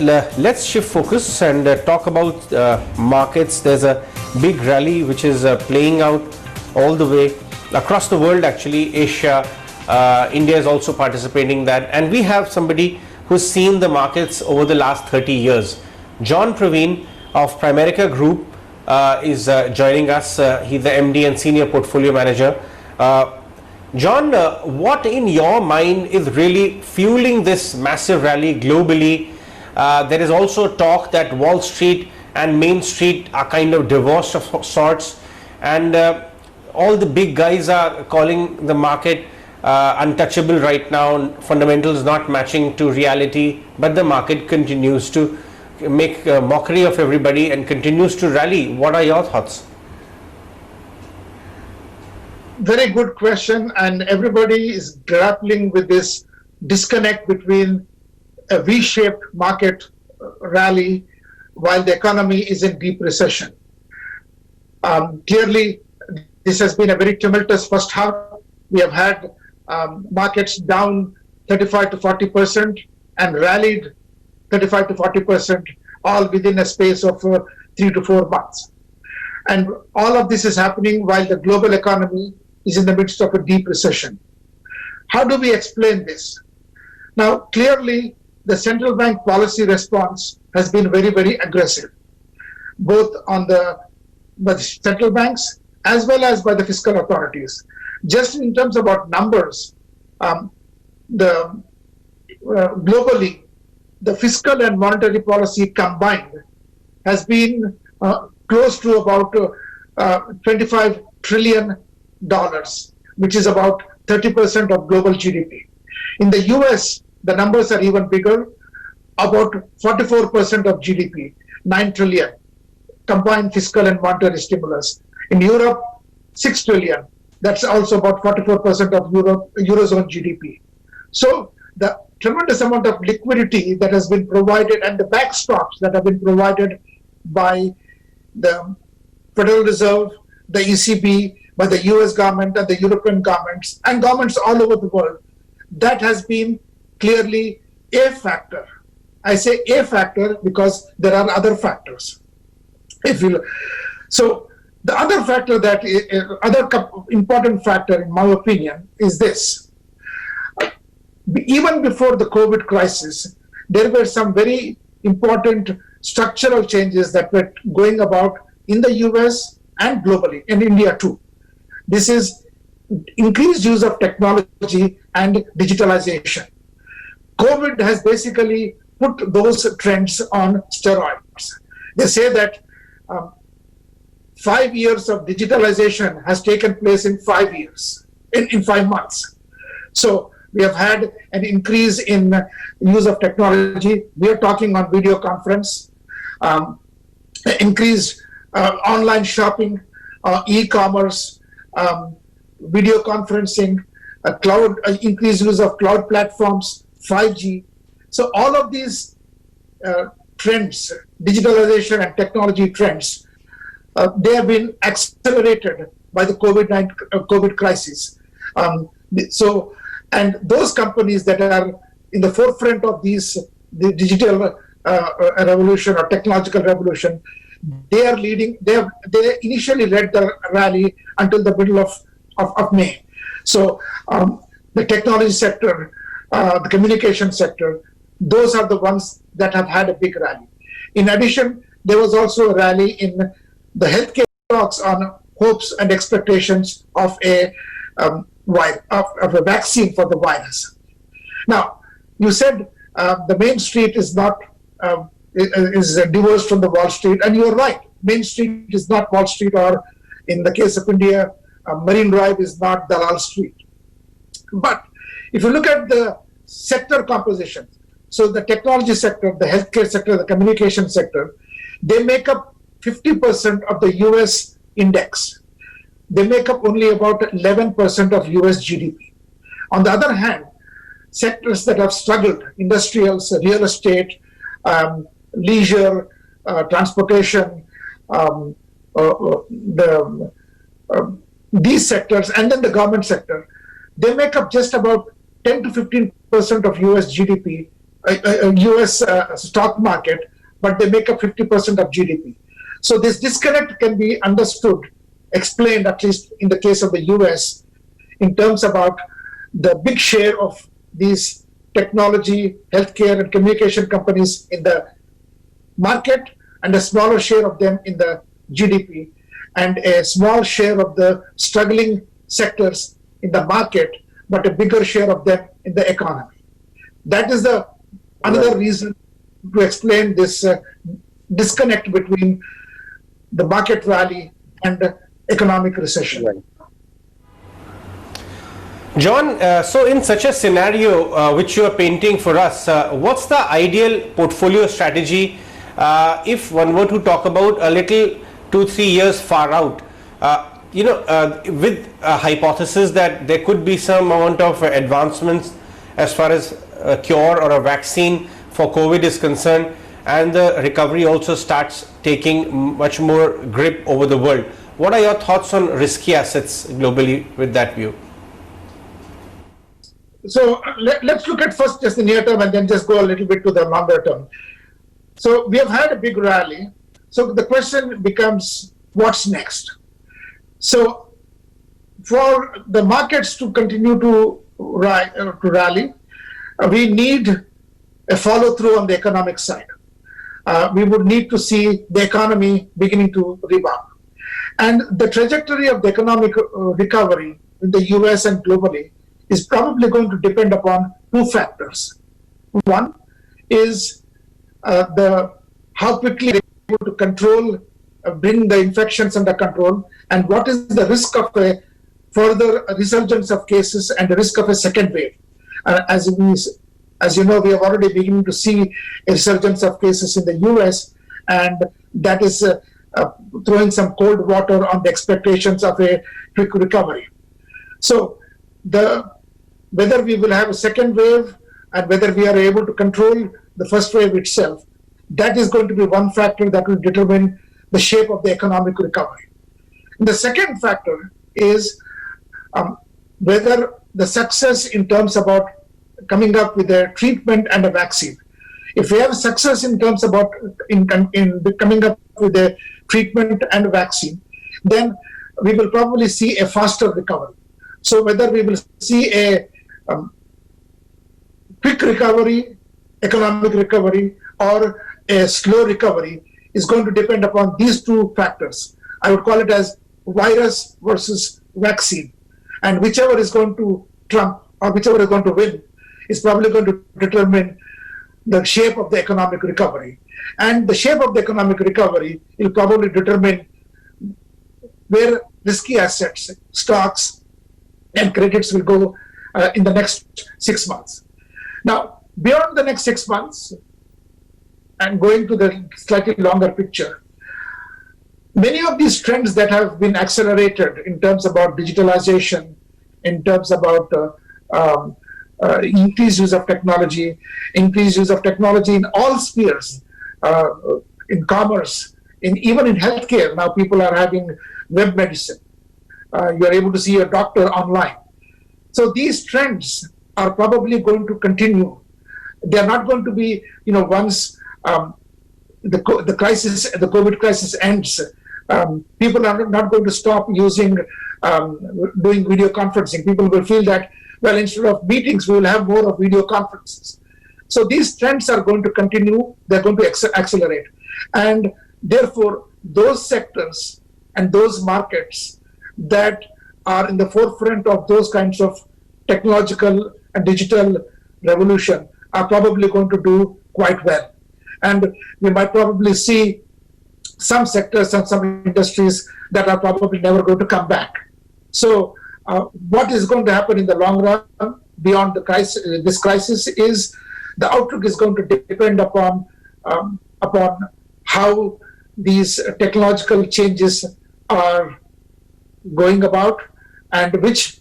Let's shift focus and talk about markets. There's a big rally which is playing out all the way across the world, actually. Asia, India is also participating in that, and we have somebody who's seen the markets over the last 30 years. John Praveen of Primerica Group is joining us. He's the MD and Senior Portfolio Manager. John, what in your mind is really fueling this massive rally globally? There is also talk that Wall Street and Main Street are kind of divorced of sorts, and all the big guys are calling the market untouchable right now, fundamentals not matching to reality, but the market continues to make a mockery of everybody and continues to rally. What are your thoughts? Very good question, and everybody is grappling with this disconnect between a V-shaped market rally while the economy is in deep recession. Clearly, this has been a very tumultuous first half. We have had markets down 35 to 40% and rallied 35 to 40%, all within a space of 3 to 4 months. And all of this is happening while the global economy is in the midst of a deep recession. How do we explain this? Now, clearly, the central bank policy response has been very, very aggressive, both by the central banks as well as by the fiscal authorities. Just in terms of numbers, globally, the fiscal and monetary policy combined has been close to about $25 trillion, which is about 30% of global GDP. In the US, the numbers are even bigger, about 44% of GDP, 9 trillion, combined fiscal and monetary stimulus. In Europe, 6 trillion, that's also about 44% of Eurozone GDP. So the tremendous amount of liquidity that has been provided and the backstops that have been provided by the Federal Reserve, the ECB, by the US government and the European governments and governments all over the world, that has been clearly a factor. I say a factor because there are other factors. So the other factor other important factor in my opinion is this. Even before the COVID crisis, there were some very important structural changes that were going about in the US and globally, in India too. This is increased use of technology and digitalization. COVID has basically put those trends on steroids. They say that 5 years of digitalization has taken place in 5 years, in 5 months. So we have had an increase in use of technology. We are talking on video conference, increased online shopping, e-commerce, video conferencing, increased use of cloud platforms, 5G. So all of these trends, digitalization and technology trends, they have been accelerated by the COVID crisis. And those companies that are in the forefront of the digital revolution or technological revolution, they are leading. They initially led the rally until the middle of May. So the technology sector, the communication sector, those are the ones that have had a big rally. In addition, there was also a rally in the healthcare stocks on hopes and expectations of a vaccine for the virus. Now, you said the Main Street is not is divorced from the Wall Street, and you're right. Main Street is not Wall Street, or in the case of India, Marine Drive is not Dalal Street. But if you look at the sector composition, so the technology sector, the healthcare sector, the communication sector, they make up 50% of the US index. They make up only about 11% of US GDP. On the other hand, sectors that have struggled, industrials, real estate, leisure, transportation, these sectors, and then the government sector, they make up just about 10 to 15% of US GDP US stock market, but they make up 50% of GDP. So this disconnect can be understood, explained, at least in the case of the US, in terms about the big share of these technology, healthcare, and communication companies in the market, and a smaller share of them in the GDP, and a small share of the struggling sectors in the market, but a bigger share of them in the economy. That is the another reason to explain this disconnect between the market rally and the economic recession. Right. John, so in such a scenario which you are painting for us, what's the ideal portfolio strategy if one were to talk about a little 2-3 years far out? With a hypothesis that there could be some amount of advancements as far as a cure or a vaccine for COVID is concerned, and the recovery also starts taking much more grip over the world. What are your thoughts on risky assets globally with that view? So let's look at first just the near term and then just go a little bit to the longer term. So we have had a big rally. So the question becomes, what's next? So for the markets to continue to rally, we need a follow through on the economic side. We would need to see the economy beginning to rebound. And the trajectory of the economic recovery in the US and globally is probably going to depend upon two factors. One is how quickly they're able to control, bring the infections under control, and what is the risk of a further resurgence of cases and the risk of a second wave. As you know, we have already beginning to see a resurgence of cases in the US, and that is throwing some cold water on the expectations of a quick recovery. So whether we will have a second wave and whether we are able to control the first wave itself, that is going to be one factor that will determine the shape of the economic recovery. The second factor is whether the success in terms about coming up with a treatment and a vaccine. If we have success in terms about in coming up with a treatment and a vaccine, then we will probably see a faster recovery. So whether we will see a quick recovery, economic recovery, or a slow recovery is going to depend upon these two factors. I would call it as virus versus vaccine. And whichever is going to trump or whichever is going to win is probably going to determine the shape of the economic recovery. And the shape of the economic recovery will probably determine where risky assets, stocks, and credits will go in the next 6 months. Now, beyond the next 6 months, and going to the slightly longer picture, many of these trends that have been accelerated in terms about digitalization, in terms about increased use of technology in all spheres, in commerce, even in healthcare. Now people are having web medicine. You are able to see your doctor online. So these trends are probably going to continue. They are not going to be, once the COVID crisis ends, people are not going to stop using doing video conferencing. People will feel that, well, instead of meetings, we will have more of video conferences. So these trends are going to continue. They're going to accelerate. And therefore, those sectors and those markets that are in the forefront of those kinds of technological and digital revolution are probably going to do quite well. And we might probably see some sectors and some industries that are probably never going to come back. So what is going to happen in the long run beyond the crisis, this crisis, is the outlook is going to depend upon how these technological changes are going about and which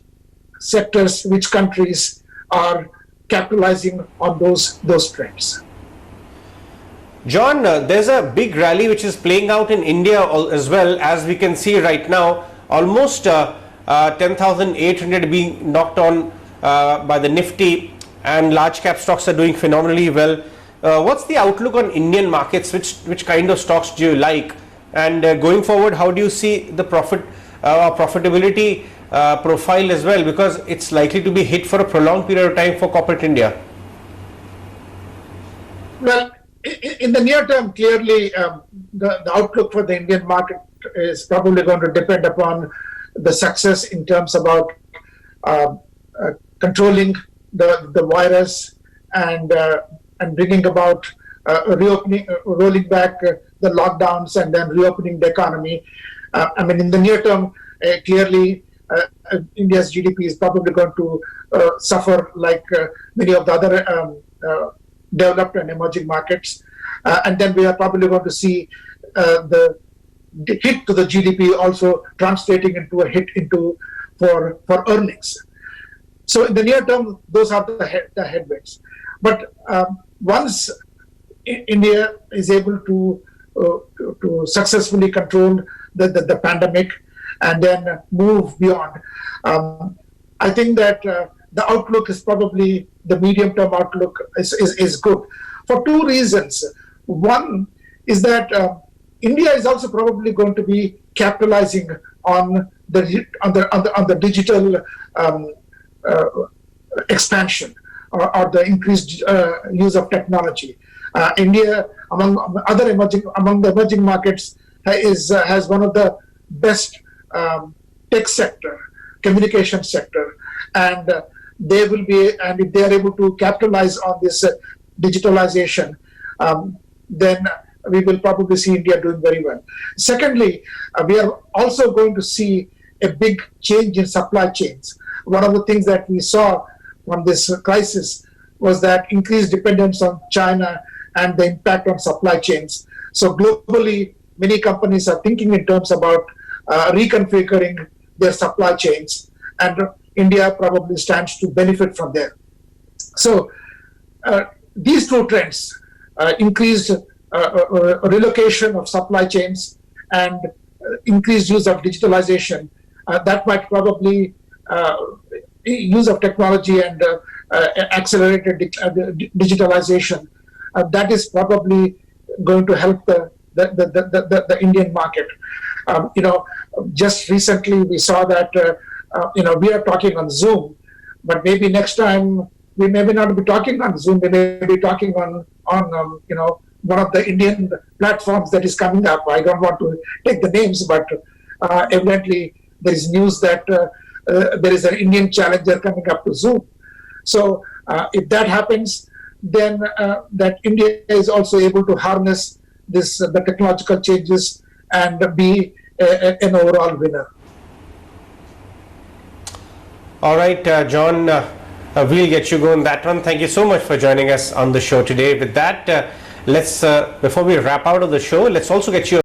sectors, which countries are capitalizing on those trends. John, there's a big rally which is playing out in India as well, as we can see right now. Almost 10,800 being knocked on by the Nifty. and large cap stocks are doing phenomenally well. What's the outlook on Indian markets? Which kind of stocks do you like? And going forward, how do you see the profitability profile as well? Because it's likely to be hit for a prolonged period of time for corporate India. Well, in the near term, clearly, the outlook for the Indian market is probably going to depend upon the success in terms about controlling the virus and bringing about reopening, rolling back the lockdowns and then reopening the economy. I mean, in the near term, clearly, India's GDP is probably going to suffer like many of the other developed and emerging markets. And then we are probably going to see the hit to the GDP also translating into a hit for earnings. So in the near term, those are the headwinds. But once India is able to successfully control the pandemic and then move beyond, I think that the outlook is probably, the medium-term outlook is good for two reasons. One is that India is also probably going to be capitalizing on the digital expansion or the increased use of technology. India, among the emerging markets, has one of the best tech sector, communication sector, and they will be, and if they are able to capitalize on this digitalization, then we will probably see India doing very well. Secondly, we are also going to see a big change in supply chains. One of the things that we saw from this crisis was that increased dependence on China and the impact on supply chains. So globally, many companies are thinking in terms about reconfiguring their supply chains, and India probably stands to benefit from there. So these two trends, increased relocation of supply chains and increased use of digitalization, that might probably use of technology and accelerated digitalization, that is probably going to help the Indian market. Just recently we saw that we are talking on Zoom, but maybe next time we may not be talking on Zoom. We may be talking on one of the Indian platforms that is coming up. I don't want to take the names, but evidently there is news that there is an Indian challenger coming up to Zoom. So if that happens, then that India is also able to harness the technological changes and be an overall winner. All right, John, we'll get you going that one. Thank you so much for joining us on the show today. With that, let's before we wrap out of the show, let's also get you